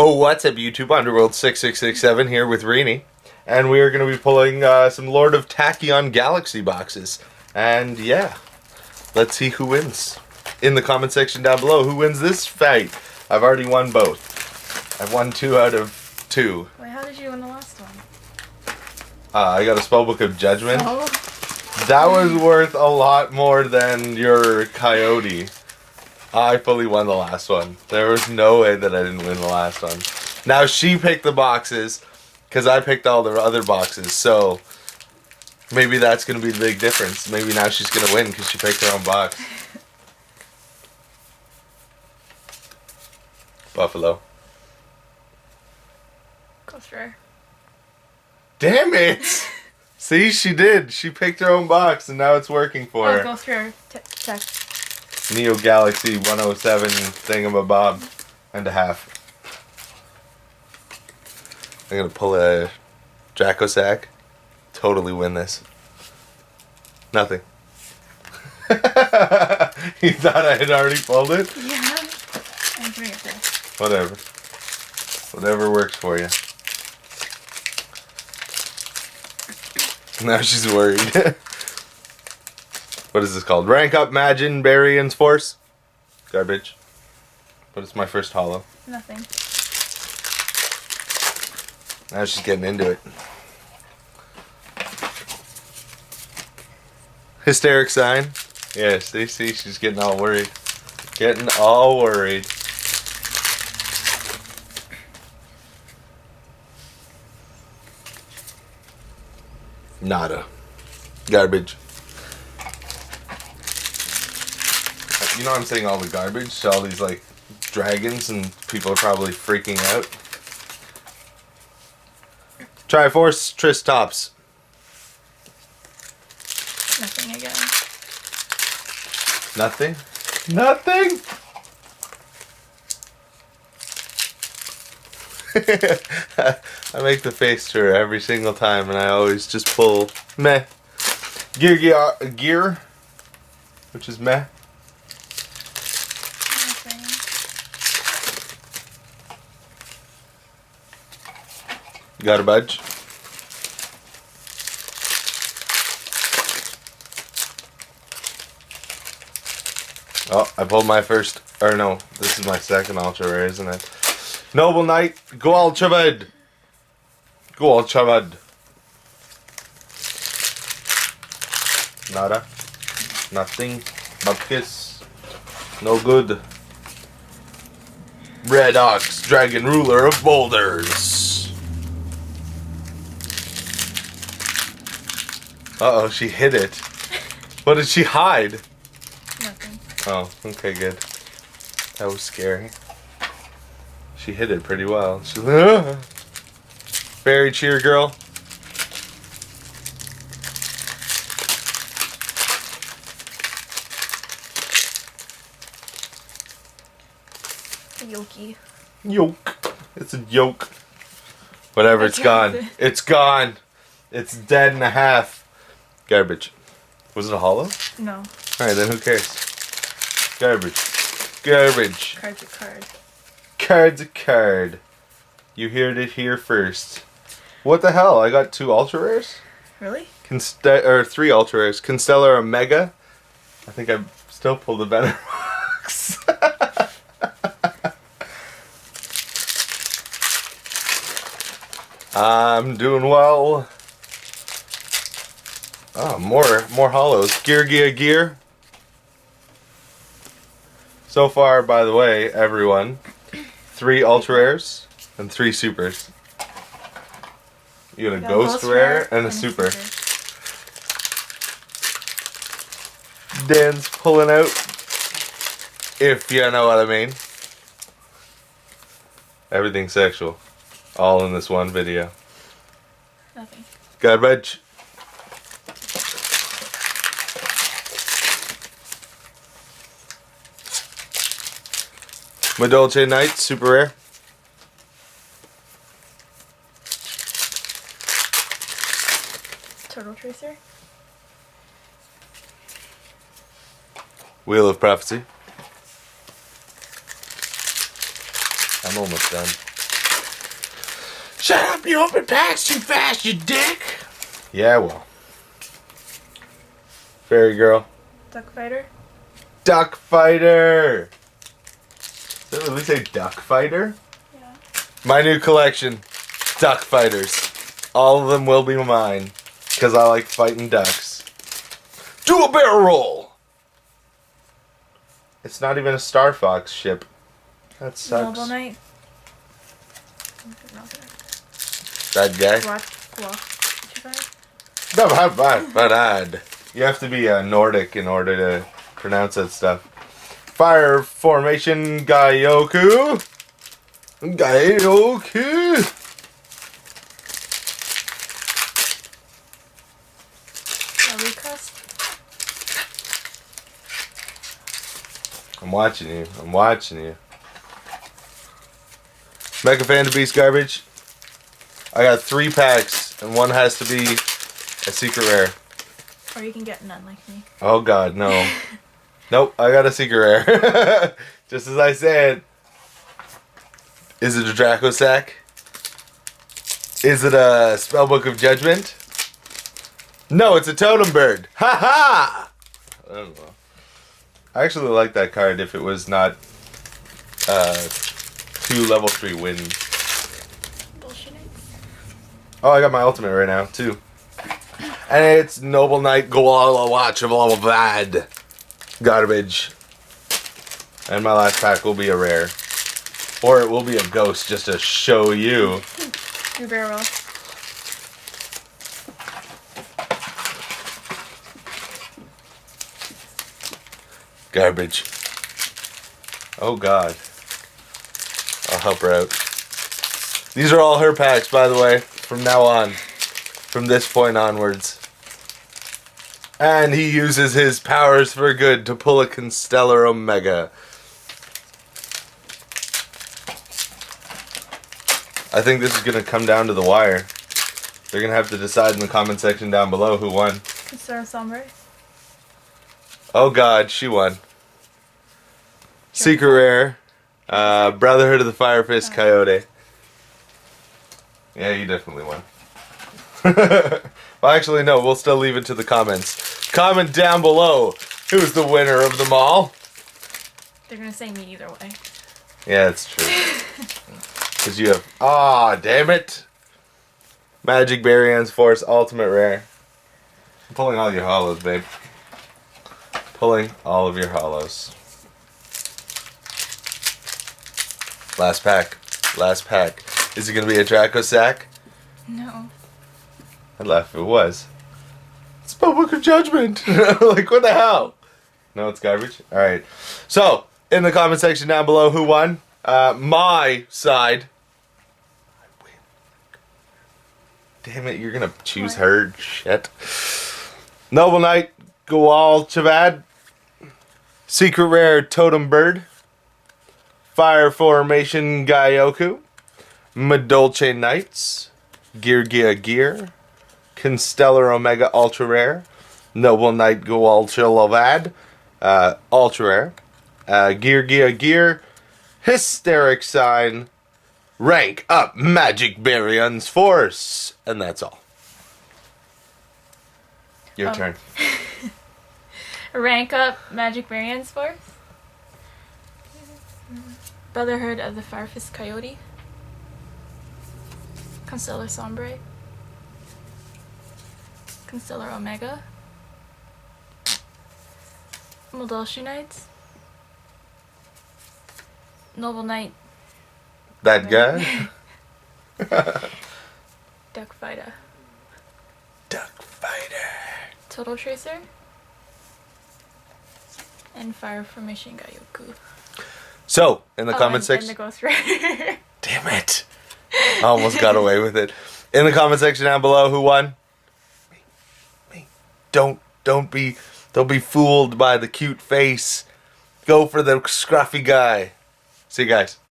Oh, what's up YouTube? Underworld6667 here with Reeni. And we are going to be pulling some Lord of Tachyon Galaxy boxes. And yeah, let's see who wins. In the comment section down below, who wins this fight? I've already won both. I've won 2 out of 2. Wait, how did you win the last one? I got a Spellbook of Judgment. Oh. That was worth a lot more than your Coyote. I fully won the last one. There was no way that I didn't win the last one. Now she picked the boxes because I picked all the other boxes. So maybe that's going to be the big difference. Maybe now she's going to win because she picked her own box. Buffalo. Close rare. Damn it! See, she did. She picked her own box and now it's working for her. Ghost rare. Tech. Neo Galaxy 107 thingamabob and a half. I'm gonna pull a Dracosack. Totally win this. Nothing. You thought I had already pulled it? Yeah. I'm doing it there. Whatever. Whatever works for you. Now she's worried. What is this called? Rank up Magin Barian's Force. Garbage. But it's my first holo. Nothing. Now she's getting into it. Hysteric sign. Yeah, see, she's getting all worried. Getting all worried. Nada. Garbage. You know I'm saying all the garbage to all these like dragons and people are probably freaking out. Triforce Tristops. Nothing again. Nothing? Nothing? I make the face to her every single time and I always just pull meh. Gear, which is meh. Got a budge. Oh, I pulled my first, or no, this is my second ultra rare, isn't it? Noble Knight, go ultra-bud. Go ultra-bud. Nada. Nothing. Bupkis. No good. Red Ox, Dragon Ruler of Boulders. Uh-oh, she hid it. What did she hide? Nothing. Oh, okay, good. That was scary. She hid it pretty well. She's like, ah. Fairy Cheer Girl. Yoki. Yoke. It's a yoke. Whatever, it's gone. It's gone. It's dead and a half. Garbage. Was it a holo? No. Alright, then who cares? Garbage. Garbage. Card's a card. Card's a card. You heard it here first. What the hell? I got 2 ultra rares? Really? 3 ultra rares. Constellar Omega. I think I still pulled a better box. I'm doing well. Oh, more holos. Gear. So far, by the way, everyone, 3 ultra rares and 3 supers. You got a ghost rare and a super. Dan's pulling out, if you know what I mean. Everything sexual. All in this one video. Nothing. Garbage. Madolce Knight, super rare. Turtle Tracer. Wheel of Prophecy. I'm almost done. Shut up, you open packs too fast, you dick! Yeah, well. Fairy girl. Duck fighter. Duck fighter! Did it really say duck fighter? Yeah. My new collection. Duck fighters. All of them will be mine. Because I like fighting ducks. Do a barrel roll! It's not even a Star Fox ship. That sucks. Noble Knight. That guy. You have to be Nordic in order to pronounce that stuff. Fire formation Gyoku. Gyoku. I'm watching you. I'm watching you. Mecha Fan to Beast garbage. I got 3 packs, and one has to be a secret rare. Or you can get none like me. Oh god, no. Nope, I got a secret rare. Just as I said. Is it a Draco Sack? Is it a Spellbook of Judgment? No, it's a Totem Bird. Ha ha! I don't know. I actually like that card if it was not 2 level 3 wins. Oh, I got my ultimate right now, too. And it's Noble Knight Goala Watch of all bad garbage. And my last pack will be a rare. Or it will be a ghost just to show you. Your barrel. Garbage. Oh god. I'll help her out. These are all her packs, by the way, from now on. From this point onwards. And he uses his powers for good to pull a Constellar Omega. I think this is going to come down to the wire. They're going to have to decide in the comment section down below who won. Sarah Sombre. Oh god, she won. Secret Rare. Brotherhood of the Fire Fist Coyote. Yeah, you definitely won. Well, actually, no. We'll still leave it to the comments. Comment down below who's the winner of them all. They're going to say me either way. Yeah, it's true. Because you have... Aw, damn it. Magic Barion's Force Ultimate Rare. I'm pulling all your hollows, babe. Pulling all of your hollows. Last pack. Last pack. Is it going to be a Draco Sack? No. I'd laugh if it was. Spellbook of Judgment! Like, what the hell? No, it's garbage? Alright. So, in the comment section down below, who won? My side. I win. Damn it, you're going to choose her. Shit. Noble Knight, Goal Chavad. Secret Rare Totem Bird. Fire Formation Gyoku. Madolche Knights. Gear. Constellar Omega Ultra Rare. Noble Knight Goal Chilavad. Ultra Rare. Gear. Hysteric Sign. Rank Up Magic Barion's Force. And that's all. Your turn. Rank Up Magic Barion's Force. Brotherhood of the Firefist Coyote. Constellar Sombre. Constellar Omega. Madolche Knights. Noble Knight. That guy? Duck Fighter. Duck Fighter. Total Tracer. And Fire Formation Gyoku. So, in the comment and section... the Ghost Rider. Damn it. I almost got away with it. In the comment section down below, who won? Me. Don't be fooled by the cute face. Go for the scruffy guy. See you guys.